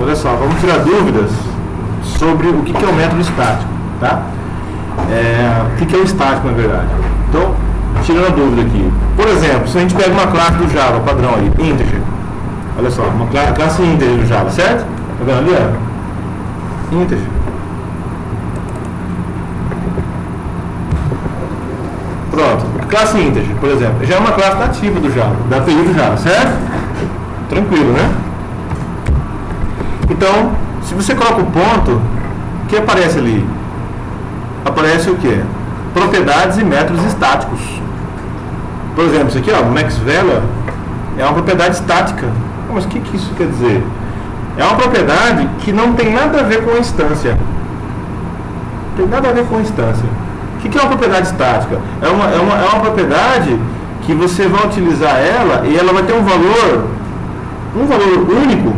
olha só, vamos tirar dúvidas sobre o que é o método estático, tá? O que é o estático, na verdade. Então, tirando a dúvida aqui. Por exemplo, se a gente pega uma classe do Java, padrão ali, integer. Olha só, uma classe integer do Java, certo? Tá vendo ali, ó? Integer. Pronto. Classe integer, por exemplo, já é uma classe nativa do Java, da API do Java, certo? Tranquilo, né? Então, se você coloca o ponto, o que aparece ali? Aparece o que? Propriedades e métodos estáticos. Por exemplo, isso aqui, ó, MaxValue é uma propriedade estática. Mas o que isso quer dizer? É uma propriedade que não tem nada a ver com a instância. Não tem nada a ver com a instância. O que é uma propriedade estática? É uma propriedade que você vai utilizar ela e ela vai ter um valor único.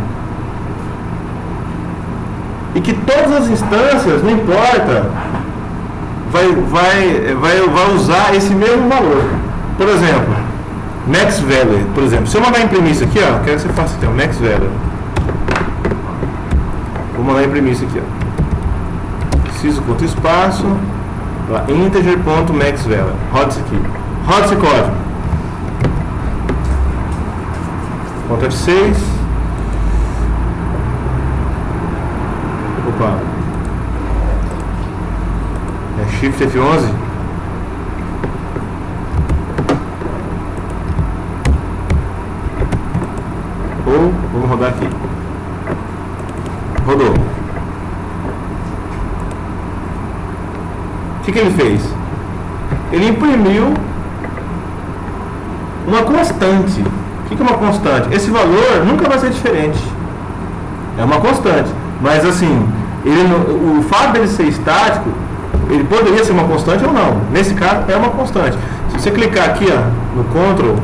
E que todas as instâncias, não importa, vai usar esse mesmo valor. Por exemplo, MaxValue, por exemplo, se eu mandar imprimir isso aqui, ó, quero que você faça então, MaxValue. Vou mandar imprimir isso aqui, ó. Preciso ponto espaço, integer.maxvalue. Roda isso aqui. Roda esse código. Ponto F6. Opa. É Shift F11. Ou vamos rodar aqui. Rodou. O que ele fez? Ele imprimiu uma constante. O que é uma constante? Esse valor nunca vai ser diferente. É uma constante. Mas assim, o fato dele ser estático, ele poderia ser uma constante ou não. Nesse caso é uma constante. Se você clicar aqui, ó, no Ctrl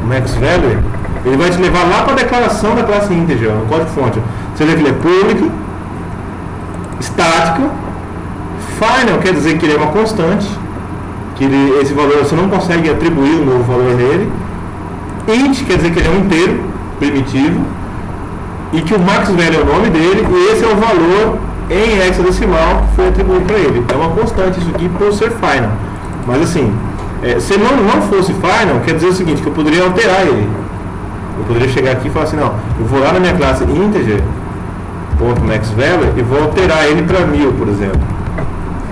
MaxValue, ele vai te levar lá para a declaração da classe integer, no código fonte. Você vê que ele é public, estático, final quer dizer que ele é uma constante, que esse valor você não consegue atribuir um novo valor nele. Int quer dizer que ele é um inteiro, primitivo, e que o MaxValue é o nome dele, e esse é o valor em hexadecimal que foi atribuído para ele. É uma constante isso aqui por ser final. Mas assim, se não fosse final, quer dizer o seguinte, que eu poderia alterar ele. Eu poderia chegar aqui e falar assim, não, eu vou lá na minha classe integer.maxValue e vou alterar ele para 1000, por exemplo.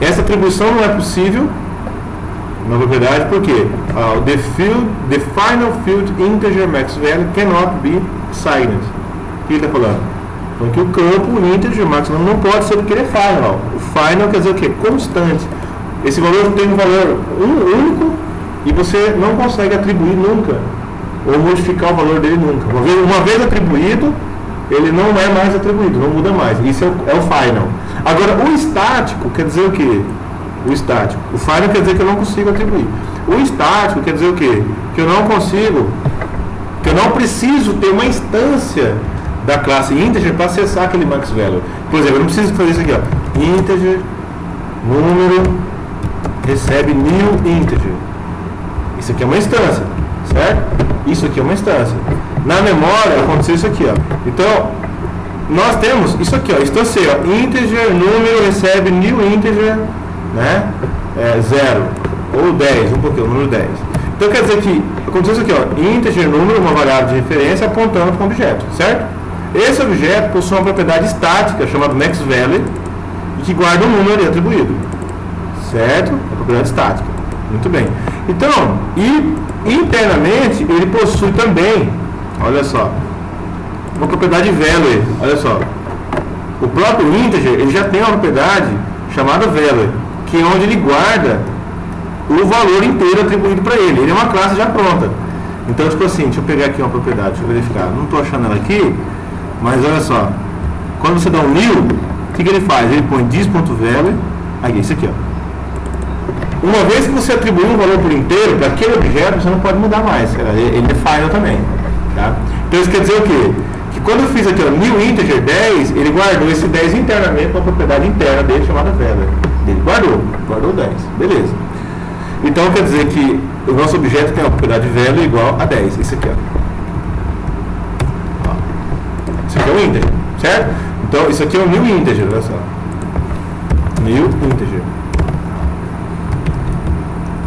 Essa atribuição não é possível na propriedade porque the final field integer maxValue cannot be signed. O que ele está falando? Falando que o campo integer maxValue não pode ser porque ele é final. O final quer dizer o quê? Constante. Esse valor tem um valor único e você não consegue atribuir nunca ou modificar o valor dele nunca. Uma vez atribuído, ele não é mais atribuído, não muda mais. Isso é o final. Agora, o estático quer dizer o quê? O estático. O final quer dizer que eu não consigo atribuir. O estático quer dizer o quê? Que eu não consigo, que eu não preciso ter uma instância da classe integer para acessar aquele MaxValue. Por exemplo, eu não preciso fazer isso aqui, ó. Integer, número, recebe new integer. Isso aqui é uma instância, certo? Isso aqui é uma instância. Na memória aconteceu isso aqui, ó. Então, nós temos isso aqui, ó. Instância, ó. Integer, número, recebe new integer, né? 0 ou 10, um pouquinho, número 10. Então quer dizer que aconteceu isso aqui, ó. Integer, número, uma variável de referência apontando para um objeto, certo? Esse objeto possui uma propriedade estática chamada MaxValue e que guarda um número ali atribuído, certo? A propriedade estática. Muito bem. Então, e internamente ele possui também, olha só, uma propriedade value. Olha só, o próprio integer ele já tem uma propriedade chamada value, que é onde ele guarda o valor inteiro atribuído para ele. Ele é uma classe já pronta. Então, tipo assim, deixa eu pegar aqui uma propriedade, deixa eu verificar. Não estou achando ela aqui, mas olha só, quando você dá um new, o que ele faz? Ele põe this.value, aqui, isso aqui, ó. Uma vez que você atribuiu um valor por inteiro para aquele objeto, você não pode mudar mais. Ele é final também. Tá? Então isso quer dizer o quê? Que quando eu fiz aqui, ó, new integer 10, ele guardou esse 10 internamente para a propriedade interna dele chamada value. Ele guardou 10. Beleza. Então quer dizer que o nosso objeto tem uma propriedade value igual a 10. Isso aqui, ó. Isso aqui é o integer, certo? Então, isso aqui é um new integer, olha só. New integer.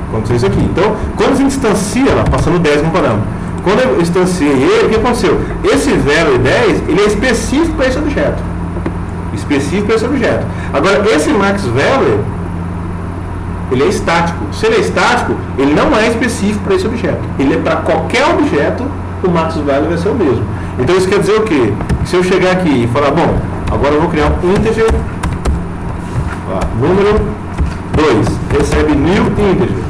Aconteceu isso aqui. Então, quando a gente instancia, lá, passando 10 como parâmetro, quando eu instanciei ele, o que aconteceu? Esse value 10, ele é específico para esse objeto. Específico para esse objeto. Agora, esse max value, ele é estático. Se ele é estático, ele não é específico para esse objeto. Ele é para qualquer objeto, o max value vai ser o mesmo. Então, isso quer dizer o quê? Se eu chegar aqui e falar, bom, agora eu vou criar um integer, ó, número 2, recebe new integer.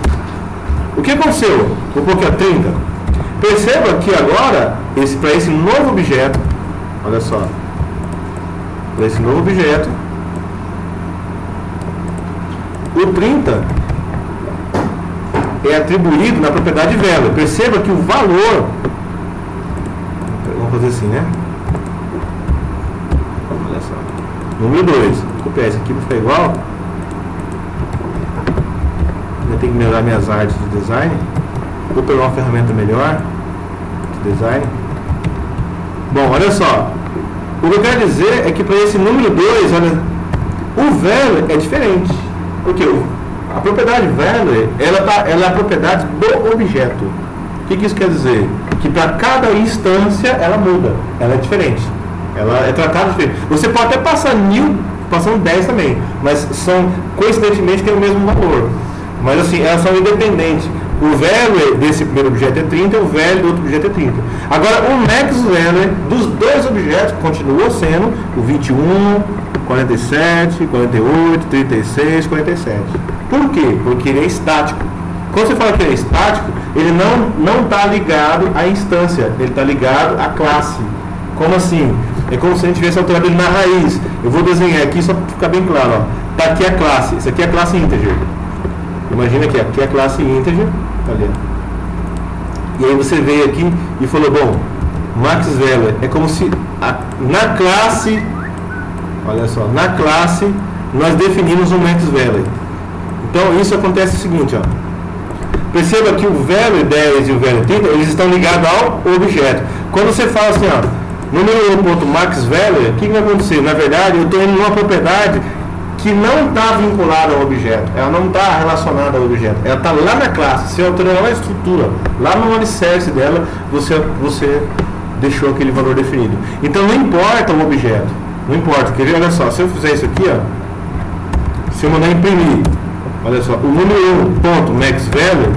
O que aconteceu? Vou colocar 30. Perceba que agora, para esse novo objeto, olha só, para esse novo objeto, o 30 é atribuído na propriedade value. Perceba que o valor, vamos fazer assim, né? Olha só, número 2, vou copiar esse aqui para ficar igual. Eu tenho que melhorar minhas artes de design. Vou pegar uma ferramenta melhor de design. Bom, olha só. O que eu quero dizer é que para esse número 2, olha, o value é diferente. Porque a propriedade value, ela é a propriedade do objeto. O que isso quer dizer? Que para cada instância ela muda. Ela é diferente. Ela é tratada diferente. Você pode até passar passando 10 também, mas são, coincidentemente, tem o mesmo valor. Mas assim, elas são independentes. O value desse primeiro objeto é 30 e o value do outro objeto é 30. Agora, o max value dos dois objetos continua sendo o 21, 47, 48, 36, 47. Por quê? Porque ele é estático. Quando você fala que ele é estático, ele não está ligado à instância, ele está ligado à classe. Como assim? É como se a gente tivesse alterado ele na raiz. Eu vou desenhar aqui só para ficar bem claro. Está aqui a classe. Isso aqui é a classe integer. Imagina que aqui é a classe integer. Ali. E aí você veio aqui e falou, bom, max value é como se na classe, olha só, na classe nós definimos um max value. Então isso acontece o seguinte, ó. Perceba que o value 10 e o value 30, eles estão ligados ao objeto. Quando você fala assim, ó, número 1. Max value, o que vai acontecer? Na verdade, eu estou indo numa propriedade que não está vinculada ao objeto, ela não está relacionada ao objeto, ela está lá na classe. Você alterou lá na estrutura, lá no alicerce dela, você deixou aquele valor definido. Então não importa o objeto, não importa. Quer ver? Olha só, se eu fizer isso aqui, ó, se eu mandar imprimir, olha só, o número 1 ponto max value,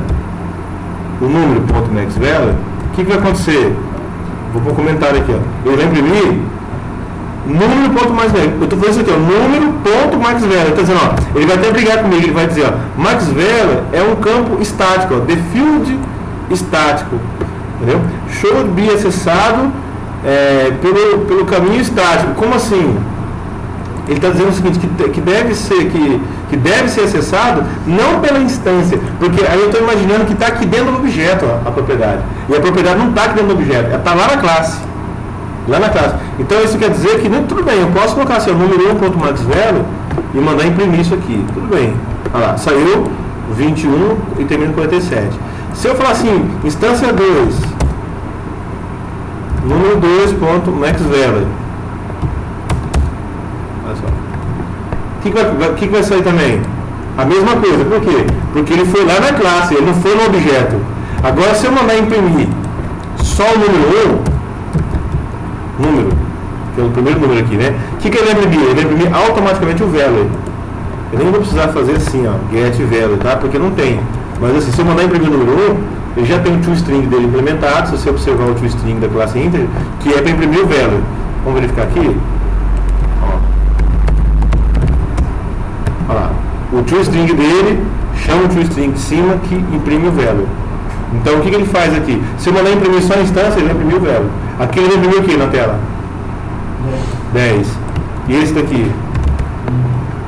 o número ponto max value, o que vai acontecer? Vou pôr um comentário aqui, ó. Ele vai imprimir número ponto max value. Eu estou fazendo isso aqui, ó, número ponto max value. Está dizendo, ó, ele vai até brigar comigo, ele vai dizer, ó, max value é um campo estático, ó, the field estático, entendeu? Should be acessado pelo caminho estático. Como assim? Ele está dizendo o seguinte, que deve ser acessado não pela instância, porque aí eu estou imaginando que está aqui dentro do objeto, ó, a propriedade, e a propriedade não está aqui dentro do objeto, ela está lá na classe. Lá na classe. Então isso quer dizer que, tudo bem, eu posso colocar assim, o número 1.maxValue e mandar imprimir isso aqui. Tudo bem. Olha lá, saiu 21 e termina em 47. Se eu falar assim, instância 2, número 2.maxValue. Olha só. O que vai sair também? A mesma coisa. Por quê? Porque ele foi lá na classe, ele não foi no objeto. Agora, se eu mandar imprimir só o número 1, número, que é o primeiro número aqui, né? O que ele vai imprimir? Ele vai imprimir automaticamente o value. Eu nem vou precisar fazer assim, ó, get value, tá? Porque não tem. Mas assim, se eu mandar imprimir o número 1, ele já tem o toString dele implementado. Se você observar o toString da classe integer, que é para imprimir o value. Vamos verificar aqui. Olha lá. O toString dele chama o toString de cima que imprime o value. Então o que ele faz aqui? Se eu mandar imprimir só a instância, ele vai imprimir o value. Aqui ele vai imprimir o que na tela? 10. E esse daqui?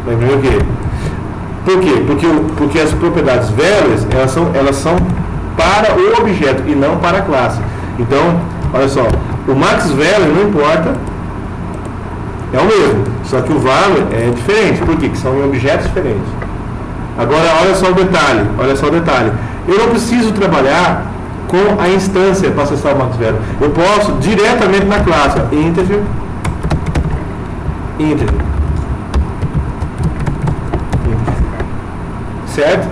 Vai imprimir o quê? Por quê? Porque as propriedades values, elas são para o objeto e não para a classe. Então, olha só, o max value não importa, é o mesmo, só que o value é diferente. Por quê? Porque são em objetos diferentes. Agora, olha só o detalhe. Eu não preciso trabalhar com a instância para acessar o max value. Eu posso diretamente na classe, ó, integer, Integer. Certo?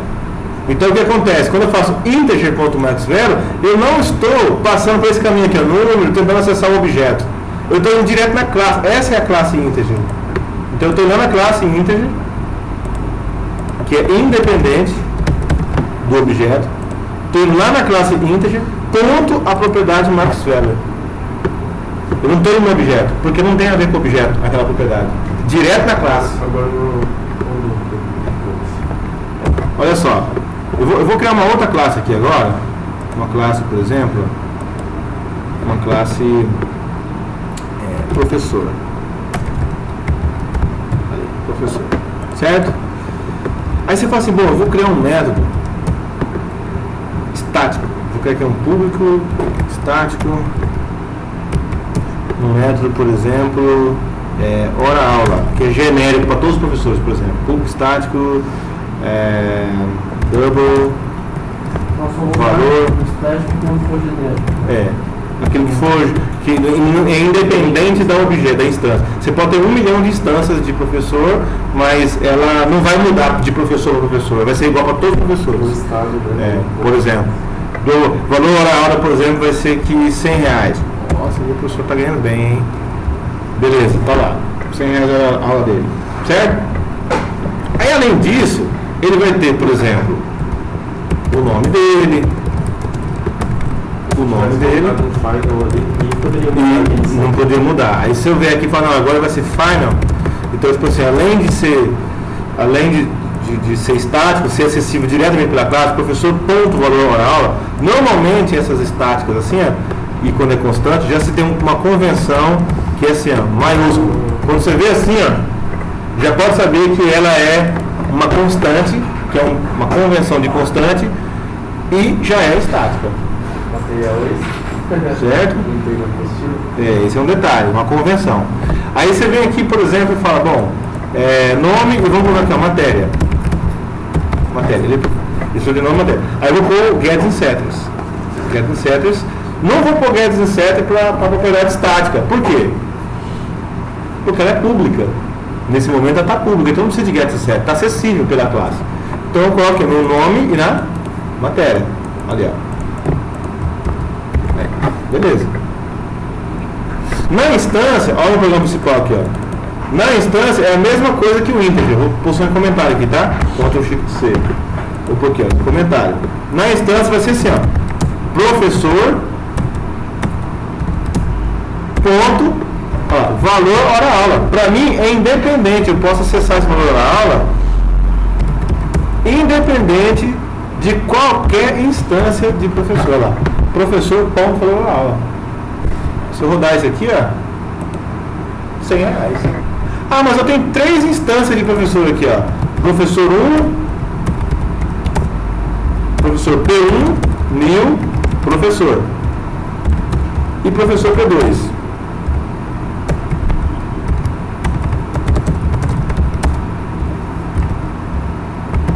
Então o que acontece? Quando eu faço integer.maxVelo, eu não estou passando por esse caminho aqui, o número, tentando acessar o objeto. Eu estou indo direto na classe. Essa é a classe integer. Então eu estou indo na classe integer, que é independente do objeto. Estou indo lá na classe integer, ponto a propriedade maxVelo. Eu não estou indo no objeto, porque não tem a ver com o objeto, aquela propriedade. Direto na classe. Olha só. Eu vou criar uma outra classe aqui agora. Uma classe, por exemplo, uma classe professor. Professor. Certo? Aí você fala assim, bom, eu vou criar um método estático. Vou criar aqui um público estático. Um método, por exemplo, hora-aula, que é genérico para todos os professores, por exemplo. Público estático, double, valor, aquilo que for, que é independente da objeto, da instância. Você pode ter 1 milhão de instâncias de professor, mas ela não vai mudar de professor a professor, vai ser igual para todos os professores. Por exemplo, do valor hora-aula, por exemplo, vai ser que R$100. Nossa, o professor está ganhando bem, hein? Beleza, tá lá, R$100 a aula dele, certo? Aí, além disso, ele vai ter, por exemplo, o nome dele, e não poderia mudar. Aí se eu vier aqui e falar, não, agora vai ser final, então tipo assim, além de ser estático, ser acessível diretamente pela classe, professor ponto valor hora-aula, normalmente essas estáticas assim, e quando é constante, já se tem uma convenção que é assim, maiúsculo. Quando você vê assim, já pode saber que ela é uma constante, que é uma convenção de constante, e já é estática. Certo? Esse é um detalhe, uma convenção. Aí você vem aqui, por exemplo, e fala, bom, nome, vamos colocar aqui, matéria. Isso de nome matéria. Aí eu vou pôr get setters. Não vou pôr get setter para propriedade estática. Por quê? Porque ela é pública. Nesse momento ela está pública, então não precisa de get setter, está acessível pela classe. Então eu coloco no nome e na matéria. Ali, ó. Beleza. Na instância, olha o programa principal aqui, ó. Na instância é a mesma coisa que o integer. Vou pôr só em comentário aqui, tá? Ctrl Shift C. Vou pôr aqui, ó, comentário. Na instância vai ser assim, ó. Professor ponto, ó, valor hora-aula. Para mim é independente. Eu posso acessar esse valor hora-aula independente de qualquer instância de professor lá. Professor ponto valor hora-aula. Se eu rodar isso aqui, ó, R$100. Ah, mas eu tenho 3 instâncias de professor aqui, ó. Professor 1, professor P1, 1000, professor. E professor P2.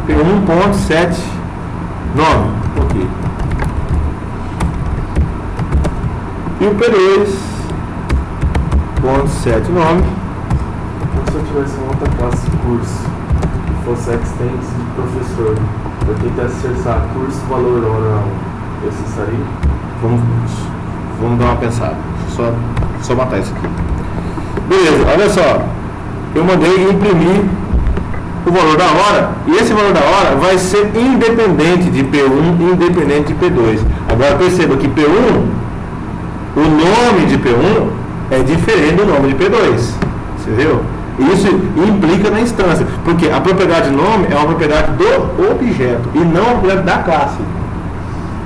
P1.7, nome. Ok. E o P2.7, nome. Se eu tivesse uma outra classe de curso que fosse extends de professor, eu tentasse acessar curso valor hora, eu acessaria? Vamos dar uma pensada. Só matar isso aqui. Beleza, olha só. Eu mandei imprimir o valor da hora, e esse valor da hora vai ser independente de P1 e independente de P2. Agora perceba que P1, o nome de P1 é diferente do nome de P2. Você viu? Isso implica na instância, porque a propriedade nome é uma propriedade do objeto e não a propriedade da classe.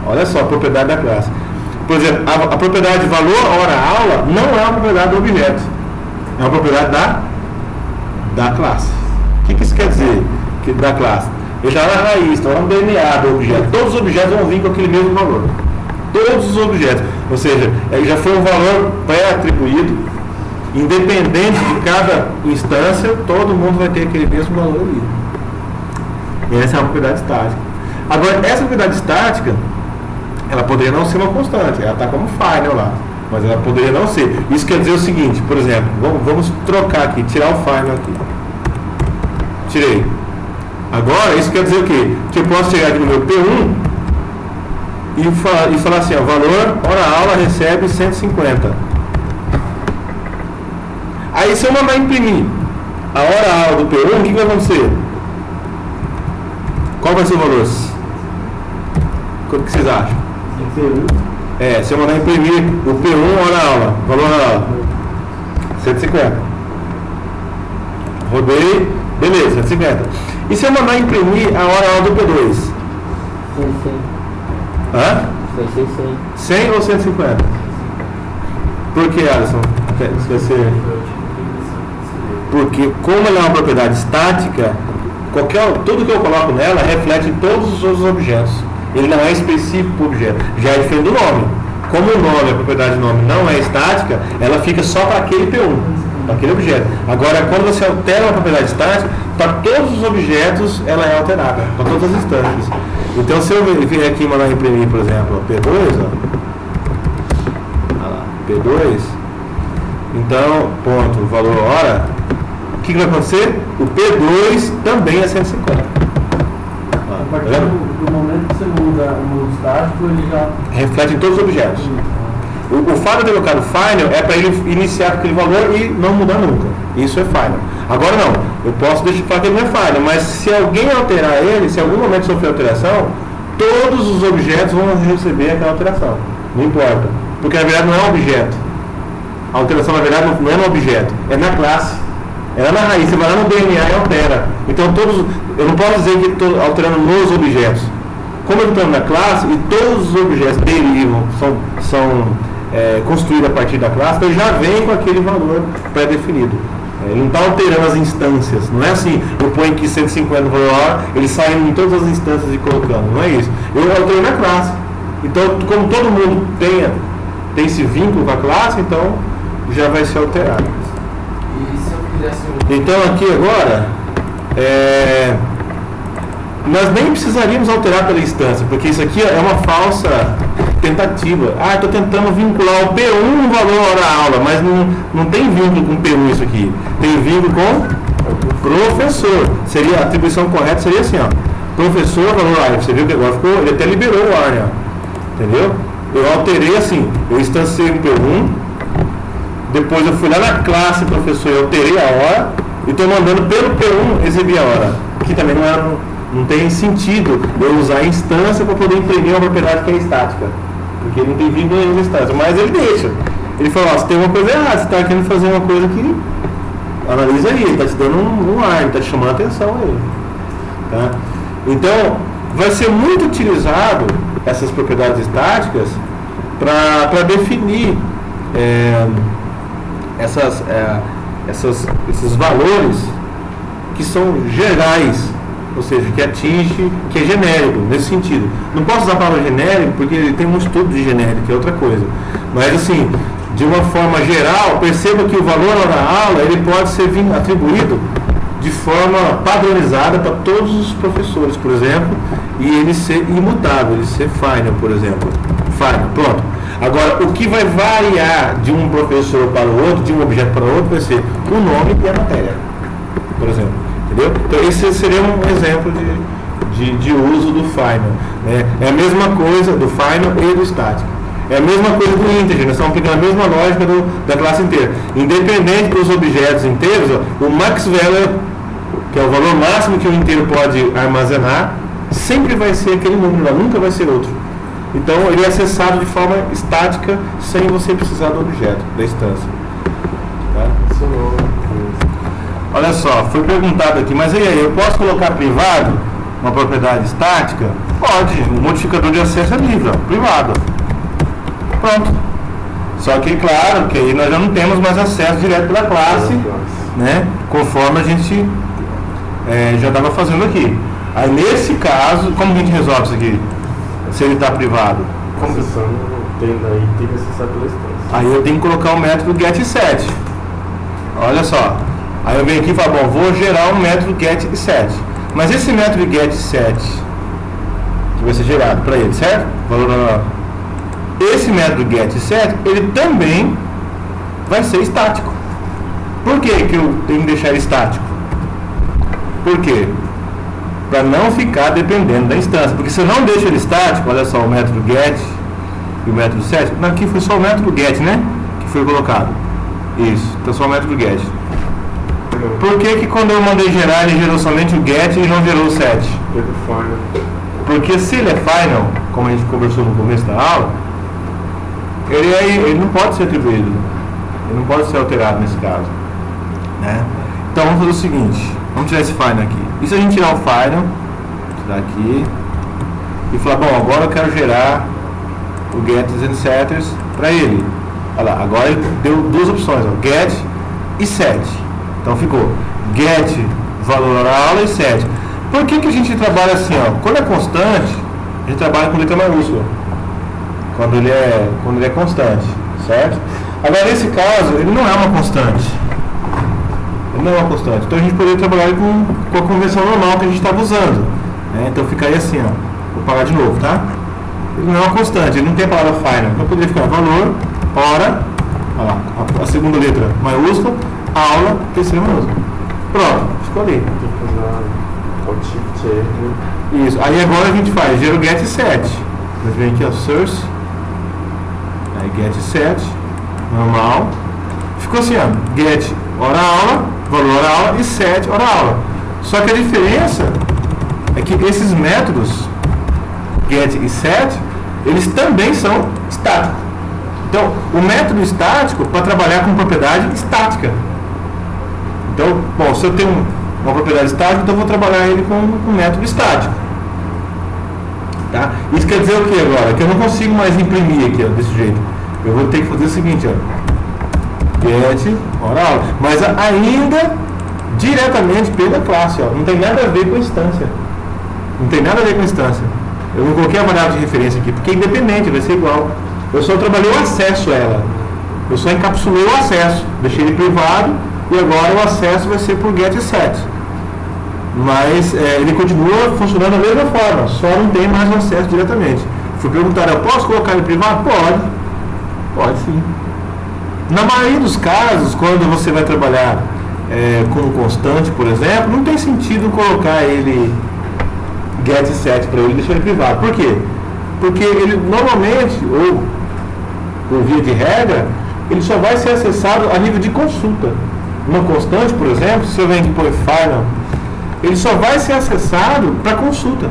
Olha só a propriedade da classe. Por exemplo, a propriedade valor hora-aula não é uma propriedade do objeto, é uma propriedade da classe. O que isso quer dizer da classe? Ele está na raiz, está no DNA do objeto. Todos os objetos vão vir com aquele mesmo valor. Todos os objetos. Ou seja, já foi um valor pré-atribuído, independente de cada instância, todo mundo vai ter aquele mesmo valor ali. E essa é uma propriedade estática. Agora, essa propriedade estática, ela poderia não ser uma constante, ela está como final lá. mas ela poderia não ser. Isso quer dizer o seguinte, por exemplo, vamos trocar aqui, tirar o final aqui. Tirei. Agora, isso quer dizer o quê? Que eu posso chegar aqui no meu P1 e falar assim, ó, valor, hora aula, recebe 150. Aí se eu mandar imprimir a hora aula do P1, o que vai acontecer? Qual vai ser o valor? O que vocês acham? Se eu mandar imprimir o P1 hora aula, valor hora aula, 150. Rodei, beleza, 150. E se eu mandar imprimir a hora aula do P2? 100. Hã? Vai ser 100. 100 ou 150? Por que, Alisson? Isso vai ser... Porque como ela é uma propriedade estática, tudo que eu coloco nela reflete em todos os outros objetos. Ele não é específico para o objeto. Já é diferente do nome. Como o nome, a propriedade de nome não é estática, ela fica só para aquele P1, para aquele objeto. Agora, quando você altera uma propriedade estática, para todos os objetos ela é alterada, para todas as instâncias. Então, se eu vier aqui e mandar imprimir, por exemplo, P2, ó, P2, então, ponto, valor hora, o que vai acontecer? O P2 também é 150. A partir do momento que você muda o modo estático, ele já... reflete em todos os objetos. O fato de ter colocado final é para ele iniciar aquele valor e não mudar nunca. Isso é final. Agora não, eu posso deixar que ele não é final, mas se alguém alterar ele, se em algum momento sofrer alteração, todos os objetos vão receber aquela alteração. Não importa. Porque na verdade não é um objeto. A alteração na verdade não é no objeto, é na classe. É na raiz, você vai lá no DNA e altera. Então eu não posso dizer que estou alterando nos objetos. Como eu estou na classe e todos os objetos derivam, são construídos a partir da classe, então já vem com aquele valor pré-definido. Ele não está alterando as instâncias. Não é assim, eu ponho aqui 150 no valor hora, ele sai em todas as instâncias e colocando. Não é isso. Eu alterei na classe. Então, como todo mundo tem esse vínculo com a classe, então já vai ser alterado. E se eu fizesse Então aqui agora, nós nem precisaríamos alterar pela instância, porque isso aqui é uma falsa tentativa. Estou tentando vincular o P1 no valor hora-aula, mas não tem vínculo com P1 isso aqui. Tem vínculo com professor. A atribuição correta seria assim, ó. Professor, valor área. Você viu que agora ele até liberou o área, entendeu? Eu alterei assim, eu instanciei o P1, depois eu fui lá na classe professor e alterei a hora, e estou mandando pelo P1 exibir a hora. Aqui também não tem sentido eu usar a instância para poder imprimir uma propriedade que é estática, porque não tem vínculo nenhum na instância, mas ele deixa. Ele falou, se tem uma coisa errada, você está querendo fazer uma coisa que analisa aí, ele está te dando um ar, ele está te chamando a atenção aí. Tá? Então, vai ser muito utilizado essas propriedades estáticas para definir esses valores que são gerais, ou seja, que atinge, que é genérico, nesse sentido. Não posso usar a palavra genérico porque tem um estudo de genérico, que é outra coisa. Mas assim, de uma forma geral, perceba que o valor na aula ele pode ser atribuído de forma padronizada para todos os professores, por exemplo, e ele ser imutável, ele ser final, por exemplo. Final, pronto. Agora, o que vai variar de um professor para o outro, de um objeto para o outro, vai ser o nome e a matéria, por exemplo. Entendeu? Então, esse seria um exemplo de uso do final. Né? É a mesma coisa do final e do estático. É a mesma coisa do integer, nós estamos aplicando a mesma lógica da classe inteira. Independente dos objetos inteiros, ó, o max value, que é o valor máximo que o inteiro pode armazenar, sempre vai ser aquele número lá, nunca vai ser outro. Então ele é acessado de forma estática, sem você precisar do objeto, da instância. Tá? Olha só, foi perguntado aqui, mas e aí, eu posso colocar privado uma propriedade estática? Pode, o modificador de acesso é livre, ó, privado. Pronto. Só que, claro, que aí nós já não temos mais acesso direto pela classe, né? Conforme a gente já estava fazendo aqui. Aí, nesse caso, como a gente resolve isso aqui? Se ele está privado? Acessando, tem que acessar pela instância. Aí eu tenho que colocar o método getSet. Olha só. Aí eu venho aqui e falo, bom, vou gerar um método getSet. Mas esse método getSet, que vai ser gerado para ele, certo? Valor esse método get e set, ele também vai ser estático. Por que eu tenho que deixar ele estático? Por quê? Para não ficar dependendo da instância. Porque se eu não deixo ele estático, olha só, o método get e o método set, não, aqui foi só o método get, né? Que foi colocado. Isso, então só o método get. Por que quando eu mandei gerar, ele gerou somente o get e não gerou o set? Porque se ele é final, como a gente conversou no começo da aula, ele não pode ser atribuído. Ele não pode ser alterado nesse caso, né? Então vamos fazer o seguinte, vamos tirar esse final aqui. E se a gente tirar o final, tirar aqui, e falar, bom, agora eu quero gerar o getters and setters para ele. Olha lá, agora ele deu duas opções, ó, get e set. Então ficou get, valor da aula, e set. Por que a gente trabalha assim, ó? Quando é constante, a gente trabalha com letra maiúscula. Quando ele é constante, certo? Agora nesse caso, ele não é uma constante. Ele não é uma constante. Então a gente poderia trabalhar com a convenção normal que a gente estava usando, né? Então ficaria assim, ó. Vou pagar de novo, tá? Ele não é uma constante, ele não tem a palavra final. Então poderia ficar valor, hora, olha lá, a segunda letra maiúscula, aula, terceira maiúscula. Pronto, ficou ali. Isso, aí agora a gente faz gera o get e set. Nós vem aqui, ó, source, aí get e set, normal. Ficou assim, ó, get hora aula, valor hora aula e set hora aula. Só que a diferença é que esses métodos get e set, eles também são estáticos. Então, o método estático para trabalhar com propriedade estática. Então, bom, se eu tenho uma propriedade estática, então eu vou trabalhar ele com um método estático. Tá? Isso quer dizer o que agora? Que eu não consigo mais imprimir aqui, ó, desse jeito. Eu vou ter que fazer o seguinte, ó, get hora aula, mas ainda diretamente pela classe, ó, não tem nada a ver com a instância. Não tem nada a ver com a instância. Eu não coloquei a variável de referência aqui, porque é independente, vai ser igual. Eu só trabalhei o acesso a ela. Eu só encapsulei o acesso. Deixei ele privado e agora o acesso vai ser por get e set. Mas ele continua funcionando da mesma forma, só não tem mais o acesso diretamente. Fui perguntar, eu posso colocar ele privado? Pode. Pode sim. Na maioria dos casos, quando você vai trabalhar com constante, por exemplo, não tem sentido colocar ele get e set para ele e deixar ele privado. Por quê? Porque ele normalmente, ou por via de regra, ele só vai ser acessado a nível de consulta. Uma constante, por exemplo, se eu venho aqui por final, ele só vai ser acessado para consulta.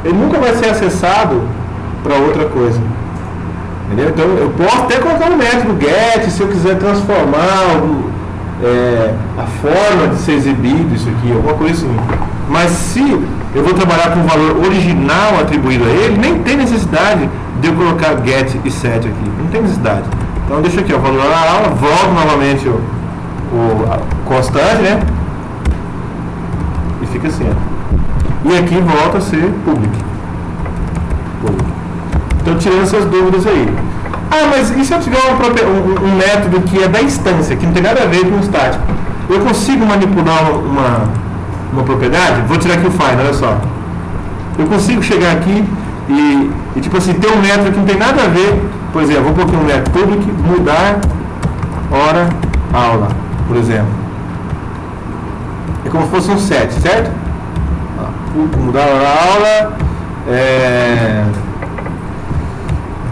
Ele nunca vai ser acessado para outra coisa. Entendeu? Então eu posso até colocar no método get, se eu quiser transformar a forma de ser exibido isso aqui, alguma coisa assim. Mas se eu vou trabalhar com o valor original atribuído a ele, nem tem necessidade de eu colocar get e set aqui. Não tem necessidade. Então deixa aqui, o valor da aula, volto novamente a constante, né? E fica assim, ó. E aqui volta a ser public. Então tirando essas dúvidas aí. Ah, mas e se eu tiver um método que é da instância, que não tem nada a ver com o estático? Eu consigo manipular uma propriedade? Vou tirar aqui o final, olha só. Eu consigo chegar aqui e tipo assim, ter um método que não tem nada a ver. Por exemplo, vou pôr aqui um método public, mudar hora aula, por exemplo. É como se fosse um set, certo? Mudar hora aula.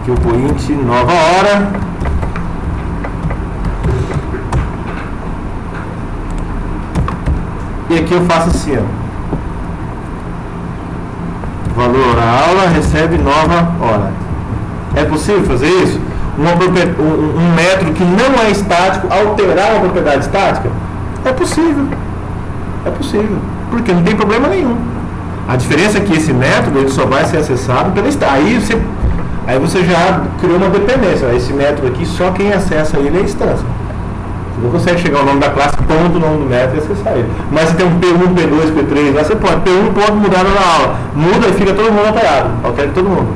Aqui o point, nova hora. E aqui eu faço assim, ó. Valor hora aula recebe nova hora. É possível fazer isso? Um método que não é estático alterar uma propriedade estática? É possível. É possível. Porque não tem problema nenhum. A diferença é que esse método ele só vai ser acessado pela instância. Aí você já criou uma dependência. Esse método aqui, só quem acessa ele é a instância. Você não consegue chegar ao nome da classe, ponto o nome do método e acessar ele. Mas se tem um P1, P2, P3, lá você pode. P1 pode mudar na aula. Muda e fica todo mundo alterado. Altera todo mundo.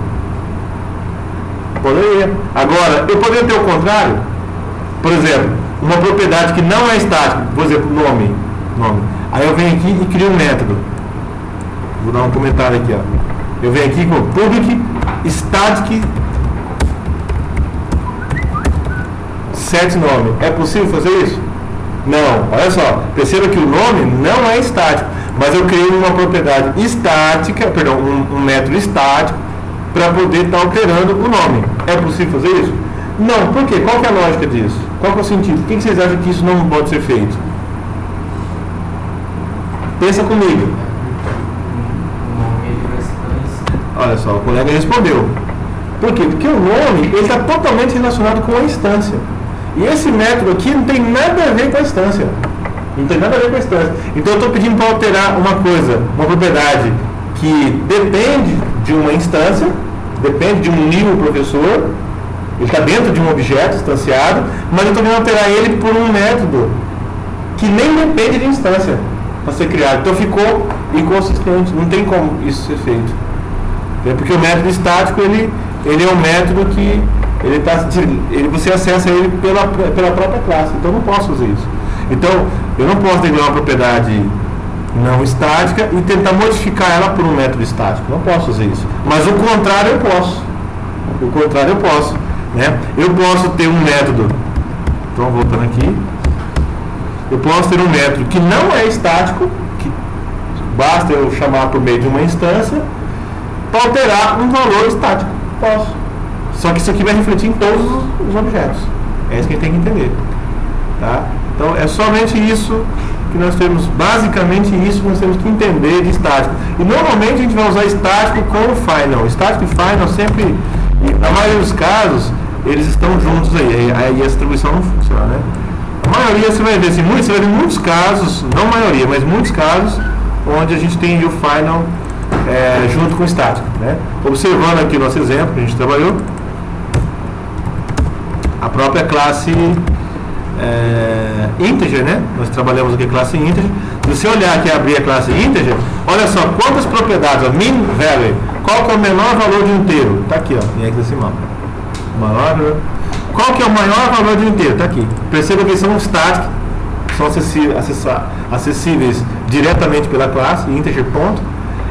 Poderia. Agora, eu poderia ter o contrário. Por exemplo, uma propriedade que não é estática. Por exemplo, nome. Aí eu venho aqui e crio um método. Vou dar um comentário aqui, ó. Eu venho aqui com public static set nome. É possível fazer isso? Não. Olha só, perceba que o nome não é estático, mas eu criei uma propriedade estática, perdão, um método estático para poder estar alterando o nome. É possível fazer isso? Não. Por quê? Qual que é a lógica disso? Qual que é o sentido? Por que vocês acham que isso não pode ser feito? Pensa comigo. Olha só, o colega respondeu. Por quê? Porque o nome está totalmente relacionado com a instância. E esse método aqui não tem nada a ver com a instância. Não tem nada a ver com a instância. Então eu estou pedindo para alterar uma coisa, uma propriedade que depende de uma instância, depende de um nível professor, ele está dentro de um objeto instanciado, mas eu estou querendo alterar ele por um método que nem depende de instância para ser criado. Então ficou inconsistente, não tem como isso ser feito. É porque o método estático ele é um método que você acessa ele pela própria classe. Então eu não posso fazer isso. Então eu não posso declarar uma propriedade não estática e tentar modificar ela por um método estático. Não posso fazer isso. Mas o contrário eu posso. O contrário eu posso. Né? Eu posso ter um método. Então voltando aqui. Eu posso ter um método que não é estático, que basta eu chamar por meio de uma instância, para alterar um valor estático. Posso. Só que isso aqui vai refletir em todos os objetos. É isso que a gente tem que entender. Tá? Então é somente isso que nós temos, basicamente isso que nós temos que entender de estático. E normalmente a gente vai usar estático com o final. Estático e final sempre, na maioria dos casos, eles estão juntos aí a distribuição não funciona, né? A maioria você vai ver, assim, você vai ver muitos casos, não a maioria, mas muitos casos, onde a gente tem o final junto com o estático, né? Observando aqui o nosso exemplo que a gente trabalhou, a própria classe integer, né? Nós trabalhamos aqui a classe integer. Se você olhar aqui e abrir a classe integer, olha só quantas propriedades, ó, min value, qual que é o menor valor de um inteiro? Está aqui, ó, em hexadecimal. Qual que é o maior valor de um inteiro? Está aqui. Perceba que eles são static, são acessíveis diretamente pela classe, integer ponto.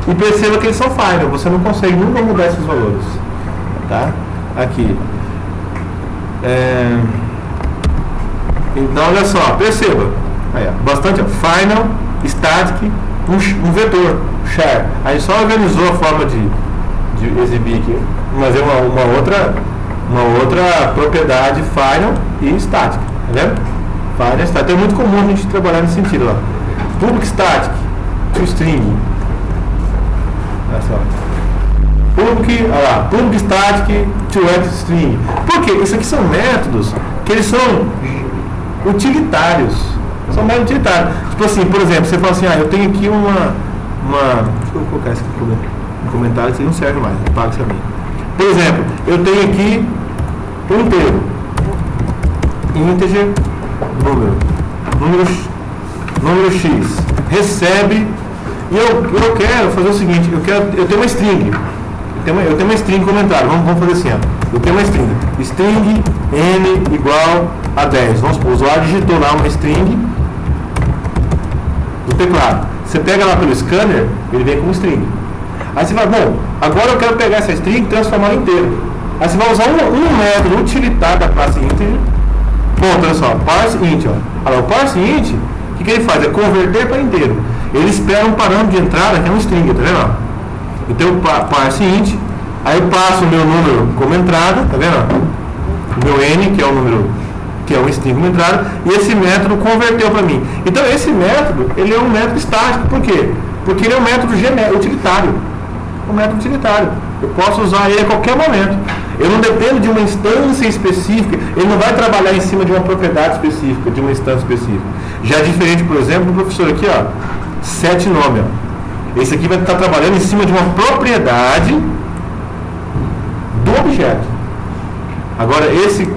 E perceba que eles são final, você não consegue nunca mudar esses valores. Tá? Aqui. Então olha só, perceba. Aí, ó, bastante, ó, final, static, um vetor, char. Aí só organizou a forma de exibir aqui, mas é uma outra propriedade final e static, tá vendo? Final e static. Então é muito comum a gente trabalhar nesse sentido lá. Public static to string. Olha só. Public static to string. Por quê? Isso aqui são métodos que eles são utilitários. São métodos utilitários. Tipo assim, por exemplo, você fala assim, eu tenho aqui uma deixa eu colocar isso aqui no comentário, isso não serve mais, apaga isso a mim. Por exemplo, eu tenho aqui um inteiro. Integer, número x. Recebe. E eu quero fazer o seguinte, eu tenho uma string. Eu tenho uma string comentário. Vamos fazer assim, ó. Eu tenho uma string. String n igual a 10. Vamos supor, o usuário digitou lá uma string do teclado. Você pega lá pelo scanner, ele vem como string. Aí você fala, bom, agora eu quero pegar essa string e transformar ela inteira. Aí você vai usar um método utilitário da classe integer. Ponto, olha só, parse int, ó. Olha, o parse int, o que ele faz? É converter para inteiro. Ele espera um parâmetro de entrada que é um string, tá vendo? Então eu parse int, aí eu passo o meu número como entrada, tá vendo? O meu n, que é o número, que é um string como entrada, e esse método converteu para mim. Então esse método, ele é um método estático, por quê? Porque ele é um método utilitário. Um método utilitário. Eu posso usar ele a qualquer momento. Eu não dependo de uma instância específica, ele não vai trabalhar em cima de uma propriedade específica, de uma instância específica. Já é diferente, por exemplo, do professor aqui, ó, set nome, ó. Esse aqui vai estar trabalhando em cima de uma propriedade do objeto. Agora, esse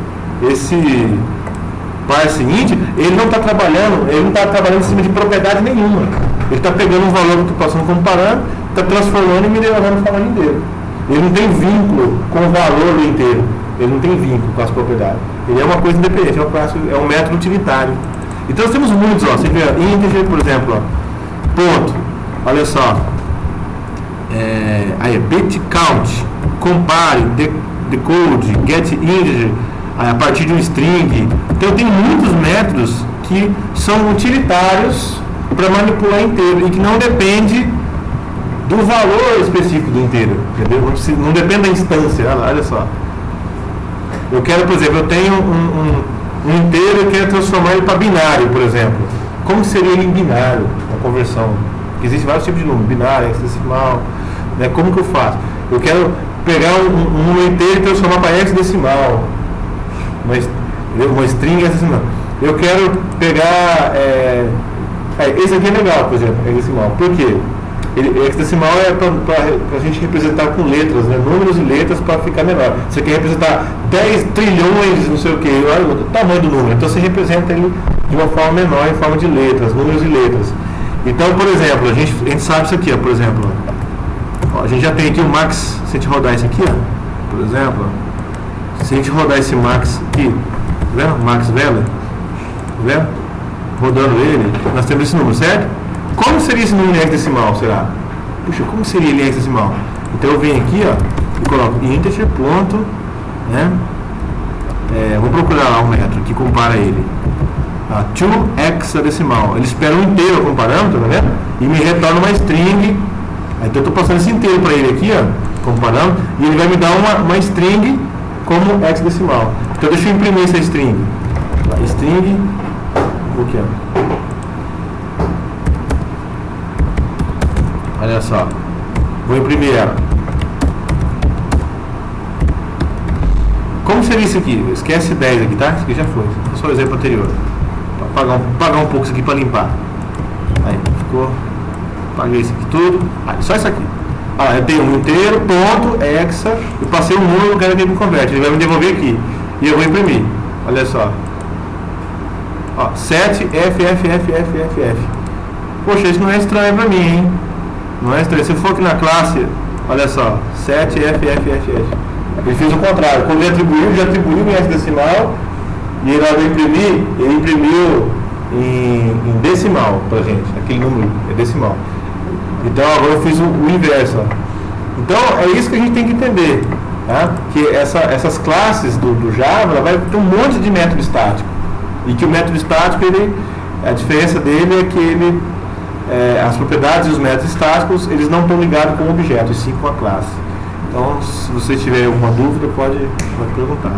parse int, ele não está trabalhando em cima de propriedade nenhuma. Ele está pegando um valor que eu estou passando como parâmetro, está transformando e me levando para o tamanho inteiro. Ele não tem vínculo com o valor do inteiro. Ele não tem vínculo com as propriedades. Ele é uma coisa independente, é um método utilitário. Então nós temos muitos, ó. Você vê integer, por exemplo, ó, ponto. Olha só. Aí, bit count, compare, decode, get integer, a partir de um string. Então tem muitos métodos que são utilitários para manipular inteiro e que não depende do valor específico do inteiro, entendeu? Não depende da instância. Olha só, eu quero, por exemplo, eu tenho um inteiro e quero transformar ele para binário, por exemplo. Como seria ele em binário, a conversão? Existem vários tipos de número, binário, hexadecimal, né? Como que eu faço? Eu quero pegar um número inteiro e transformar para hexadecimal, uma string hexadecimal. Eu quero pegar esse aqui é legal, por exemplo, hexadecimal. Por quê? Hexadecimal é para a gente representar com letras, né? Números e letras para ficar menor. Você quer representar 10 trilhões, não sei o que, olha o tamanho do número. Então você representa ele de uma forma menor, em forma de letras, números e letras. Então, por exemplo, a gente sabe isso aqui, ó, por exemplo. Ó, a gente já tem aqui o max, se a gente rodar isso aqui, ó, por exemplo, se a gente rodar esse max aqui, tá vendo? Max Veller, tá vendo? Rodando ele, nós temos esse número, certo? Como seria esse número em hexadecimal, será? Puxa, como seria ele em hexadecimal? Então eu venho aqui, ó, e coloco integer ponto, né? Vou procurar lá um método que compara ele. To hexadecimal. Ele espera um inteiro como parâmetro, tá vendo? E me retorna uma string. Então eu estou passando esse inteiro para ele aqui, ó, como parâmetro, e ele vai me dar uma string como hexadecimal. Então deixa eu imprimir essa string. String, o que é? Olha só, vou imprimir ela. Como seria isso aqui? Esquece 10 aqui, tá? Isso aqui já foi. Foi só o exemplo anterior. Apagar um pouco isso aqui para limpar. Aí, ficou. Apaguei isso aqui tudo. Só isso aqui. Eu tenho um inteiro, ponto, hexa. Eu passei um número, eu quero que ele me converte. Ele vai me devolver aqui. E eu vou imprimir. Olha só. 7 F. Poxa, isso não é estranho para mim, hein? Não é estranho. Se eu for aqui na classe, olha só. 7 F. Ele fez o contrário. Quando ele já atribuiu em hexadecimal. E ele, na hora de imprimir, ele imprimiu em decimal pra gente. Aquele número é decimal. Então agora eu fiz o inverso. Ó. Então é isso que a gente tem que entender. Tá? Que essas classes do Java vai ter um monte de método estático. E que o método estático, a diferença dele é que as propriedades e os métodos estáticos, eles não estão ligados com o objeto, e sim com a classe. Então, se você tiver alguma dúvida, pode perguntar.